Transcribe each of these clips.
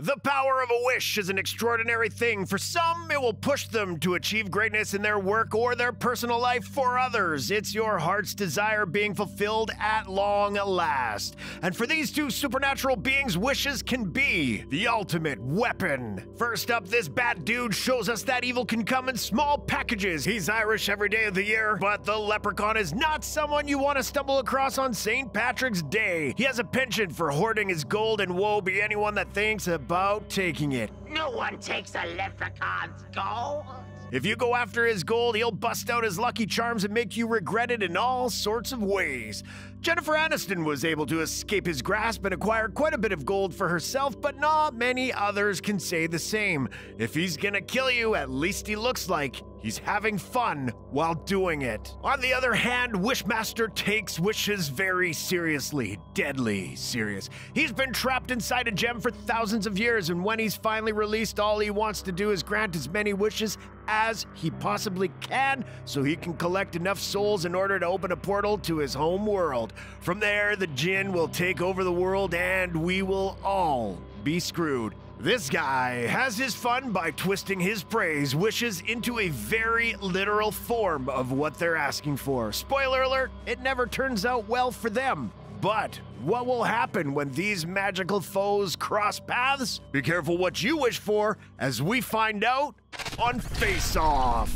The power of a wish is an extraordinary thing. For some, it will push them to achieve greatness in their work or their personal life. For others, it's your heart's desire being fulfilled at long last. And for these two supernatural beings, wishes can be the ultimate weapon. First up, this bad dude shows us that evil can come in small packages. He's Irish every day of the year, but the Leprechaun is not someone you want to stumble across on St. Patrick's Day. He has a penchant for hoarding his gold, and woe be anyone that thinks about taking it. No one takes a leprechaun's gold. If you go after his gold, he'll bust out his lucky charms and make you regret it in all sorts of ways. Jennifer Aniston was able to escape his grasp and acquire quite a bit of gold for herself, but not many others can say the same. If he's gonna kill you, at least he looks like he's having fun while doing it. On the other hand, Wishmaster takes wishes very seriously, deadly serious. He's been trapped inside a gem for thousands of years, and when he's finally released, all he wants to do is grant as many wishes as he possibly can so he can collect enough souls in order to open a portal to his home world. From there, the djinn will take over the world and we will all be screwed. This guy has his fun by twisting his prey's wishes into a very literal form of what they're asking for. Spoiler alert, it never turns out well for them. But what will happen when these magical foes cross paths? Be careful what you wish for as we find out on Face Off.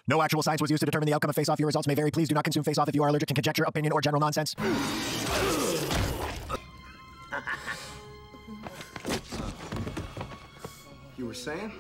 No actual science was used to determine the outcome of Face Off. Your results may vary. Please do not consume Face Off if you are allergic to conjecture, opinion, or general nonsense. You were saying?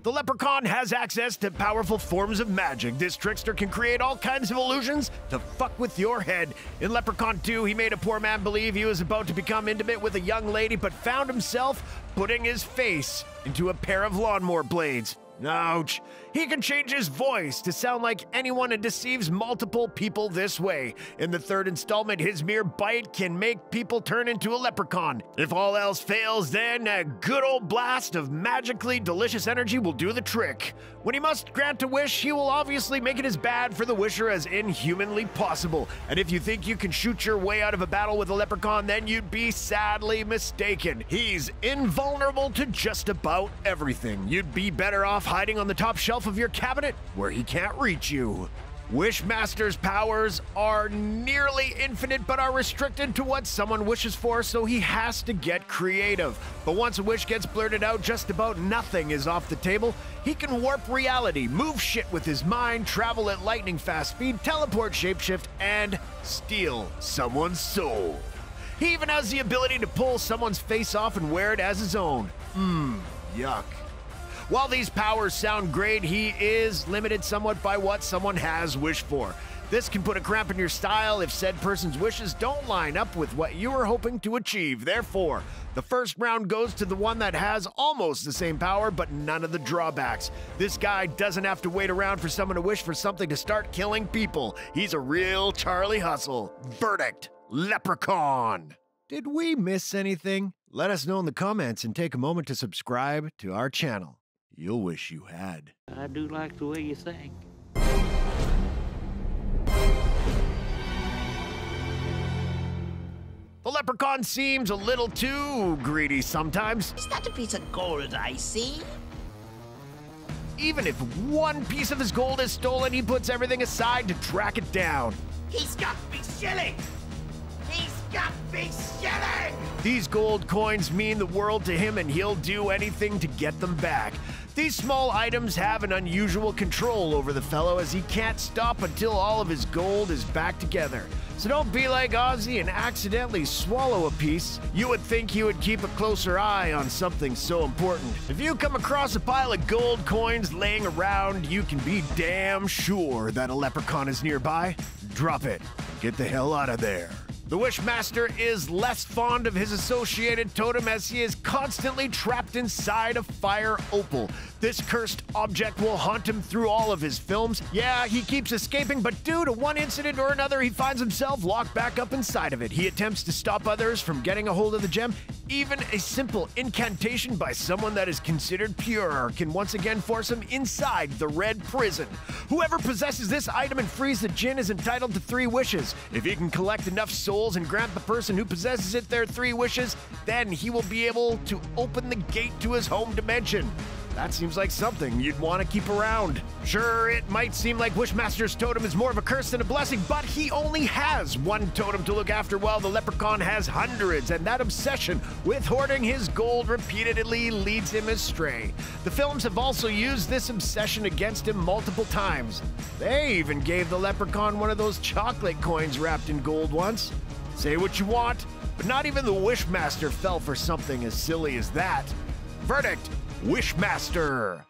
The Leprechaun has access to powerful forms of magic. This trickster can create all kinds of illusions to fuck with your head. In Leprechaun 2, he made a poor man believe he was about to become intimate with a young lady, but found himself putting his face into a pair of lawnmower blades. Ouch. He can change his voice to sound like anyone and deceives multiple people this way. In the third installment, his mere bite can make people turn into a leprechaun. If all else fails, then a good old blast of magically delicious energy will do the trick. When he must grant a wish, he will obviously make it as bad for the wisher as inhumanly possible. And if you think you can shoot your way out of a battle with a leprechaun, then you'd be sadly mistaken. He's invulnerable to just about everything. You'd be better off hiding on the top shelf of your cabinet where he can't reach you. Wishmaster's powers are nearly infinite but are restricted to what someone wishes for, so he has to get creative. But once a wish gets blurted out, just about nothing is off the table. He can warp reality, move shit with his mind, travel at lightning fast speed, teleport, shapeshift, and steal someone's soul. He even has the ability to pull someone's face off and wear it as his own. Yuck. While these powers sound great, he is limited somewhat by what someone has wished for. This can put a cramp in your style if said person's wishes don't line up with what you were hoping to achieve. Therefore, the first round goes to the one that has almost the same power, but none of the drawbacks. This guy doesn't have to wait around for someone to wish for something to start killing people. He's a real Charlie Hustle. Verdict: Leprechaun. Did we miss anything? Let us know in the comments and take a moment to subscribe to our channel. You'll wish you had. I do like the way you think. The Leprechaun seems a little too greedy sometimes. Is that a piece of gold I see? Even if one piece of his gold is stolen, he puts everything aside to track it down. He's got me shilling! He's got me shilling! These gold coins mean the world to him, and he'll do anything to get them back. These small items have an unusual control over the fellow, as he can't stop until all of his gold is back together. So don't be like Ozzy and accidentally swallow a piece. You would think he would keep a closer eye on something so important. If you come across a pile of gold coins laying around, you can be damn sure that a leprechaun is nearby. Drop it. Get the hell out of there. The Wishmaster is less fond of his associated totem as he is constantly trapped inside a fire opal. This cursed object will haunt him through all of his films. Yeah, he keeps escaping, but due to one incident or another, he finds himself locked back up inside of it. He attempts to stop others from getting a hold of the gem. Even a simple incantation by someone that is considered pure can once again force him inside the red prison. Whoever possesses this item and frees the djinn is entitled to 3 wishes. If he can collect enough souls and grant the person who possesses it their 3 wishes, then he will be able to open the gate to his home dimension. That seems like something you'd want to keep around. Sure, it might seem like Wishmaster's totem is more of a curse than a blessing, but he only has 1 totem to look after while the Leprechaun has hundreds, and that obsession with hoarding his gold repeatedly leads him astray. The films have also used this obsession against him multiple times. They even gave the Leprechaun one of those chocolate coins wrapped in gold once. Say what you want, but not even the Wishmaster fell for something as silly as that. Verdict: Wishmaster.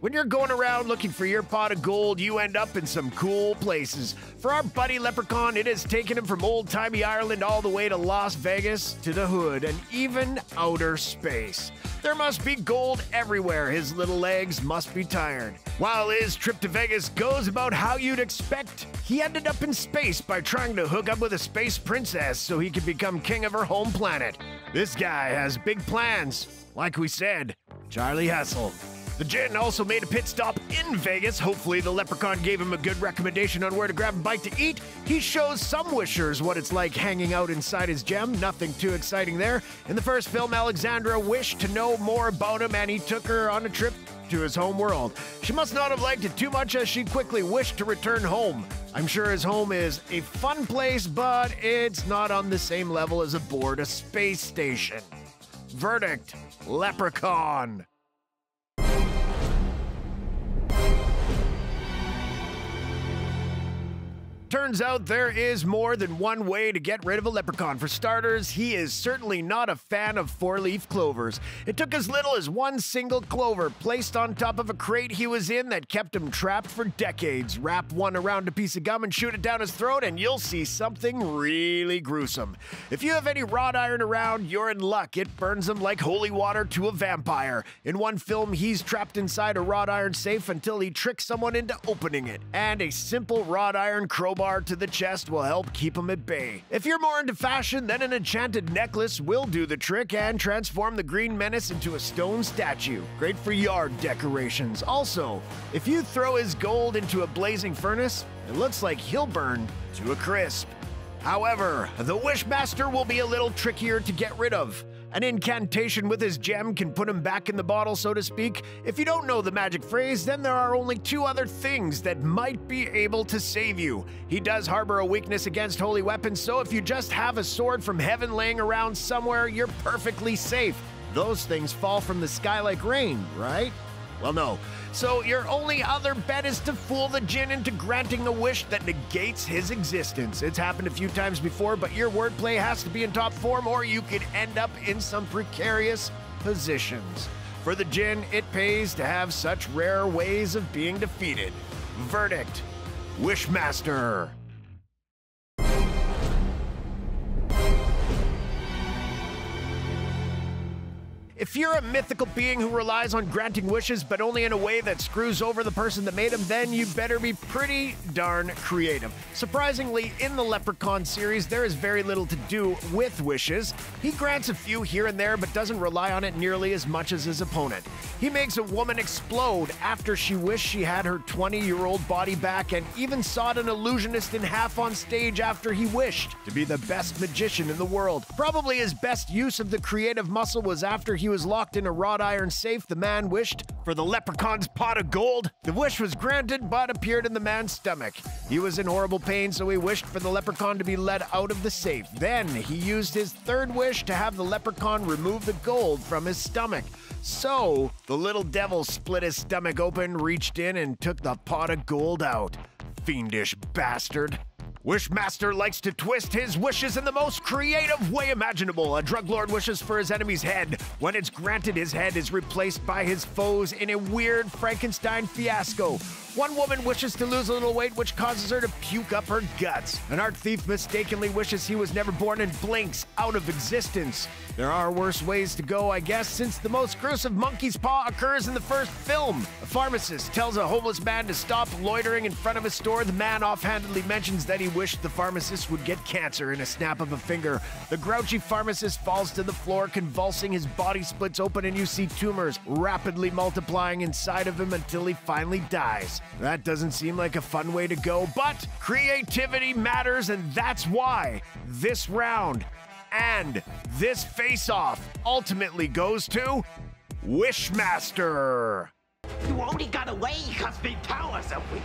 When you're going around looking for your pot of gold, you end up in some cool places. For our buddy Leprechaun, it has taken him from old-timey Ireland all the way to Las Vegas, to the hood, and even outer space. There must be gold everywhere. His little legs must be tired. While his trip to Vegas goes about how you'd expect, he ended up in space by trying to hook up with a space princess so he could become king of her home planet. This guy has big plans. Like we said, Charlie Hustle. The djinn also made a pit stop in Vegas. Hopefully the Leprechaun gave him a good recommendation on where to grab a bite to eat. He shows some wishers what it's like hanging out inside his gem. Nothing too exciting there. In the first film, Alexandra wished to know more about him, and he took her on a trip to his home world. She must not have liked it too much as she quickly wished to return home. I'm sure his home is a fun place, but it's not on the same level as aboard a space station. Verdict: Leprechaun. Turns out there is more than one way to get rid of a leprechaun. For starters, he is certainly not a fan of 4-leaf clovers. It took as little as 1 single clover placed on top of a crate he was in that kept him trapped for decades. Wrap one around a piece of gum and shoot it down his throat, and you'll see something really gruesome. If you have any wrought iron around, you're in luck. It burns him like holy water to a vampire. In one film, he's trapped inside a wrought iron safe until he tricks someone into opening it, and a simple wrought iron crowbar to the chest will help keep him at bay. If you're more into fashion, then an enchanted necklace will do the trick and transform the Green Menace into a stone statue. Great for yard decorations. Also, if you throw his gold into a blazing furnace, it looks like he'll burn to a crisp. However, the Wishmaster will be a little trickier to get rid of. An incantation with his gem can put him back in the bottle, so to speak. If you don't know the magic phrase, then there are only 2 other things that might be able to save you. He does harbor a weakness against holy weapons, so if you just have a sword from heaven laying around somewhere, you're perfectly safe. Those things fall from the sky like rain, right? Well, no. So your only other bet is to fool the djinn into granting a wish that negates his existence. It's happened a few times before, but your wordplay has to be in top form or you could end up in some precarious positions. For the djinn, it pays to have such rare ways of being defeated. Verdict: Wishmaster. If you're a mythical being who relies on granting wishes, but only in a way that screws over the person that made him, then you better be pretty darn creative. Surprisingly, in the Leprechaun series, there is very little to do with wishes. He grants a few here and there, but doesn't rely on it nearly as much as his opponent. He makes a woman explode after she wished she had her 20-year-old body back, and even sawed an illusionist in half on stage after he wished to be the best magician in the world. Probably his best use of the creative muscle was after he was locked in a wrought iron safe. The man wished for the Leprechaun's pot of gold. The wish was granted, but appeared in the man's stomach. He was in horrible pain, so he wished for the Leprechaun to be let out of the safe. Then he used his 3rd wish to have the Leprechaun remove the gold from his stomach. So the little devil split his stomach open, reached in, and took the pot of gold out. Fiendish bastard. Wishmaster likes to twist his wishes in the most creative way imaginable. A drug lord wishes for his enemy's head. When it's granted, his head is replaced by his foes in a weird Frankenstein fiasco. One woman wishes to lose a little weight, which causes her to puke up her guts. An art thief mistakenly wishes he was never born and blinks out of existence. There are worse ways to go, I guess, since the most gruesome monkey's paw occurs in the first film. A pharmacist tells a homeless man to stop loitering in front of a store. The man offhandedly mentions that he wished the pharmacist would get cancer in a snap of a finger. The grouchy pharmacist falls to the floor, convulsing. His body splits open and you see tumors rapidly multiplying inside of him until he finally dies. That doesn't seem like a fun way to go, but creativity matters, and that's why this round and this face-off ultimately goes to Wishmaster. You only got away because my powers are weak.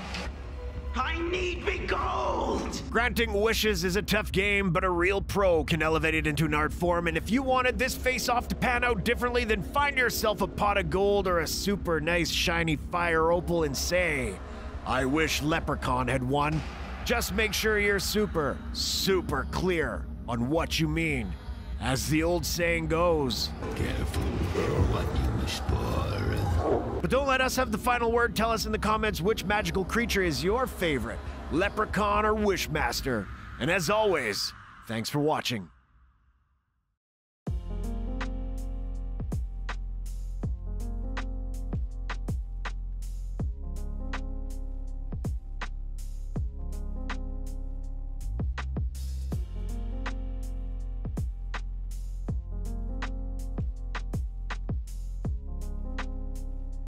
I need me gold! Granting wishes is a tough game, but a real pro can elevate it into an art form, and if you wanted this face-off to pan out differently, then find yourself a pot of gold or a super nice shiny fire opal and say, I wish Leprechaun had won. Just make sure you're super clear on what you mean. As the old saying goes, careful what you wish for. But don't let us have the final word. Tell us in the comments which magical creature is your favorite, Leprechaun or Wishmaster. And as always, thanks for watching.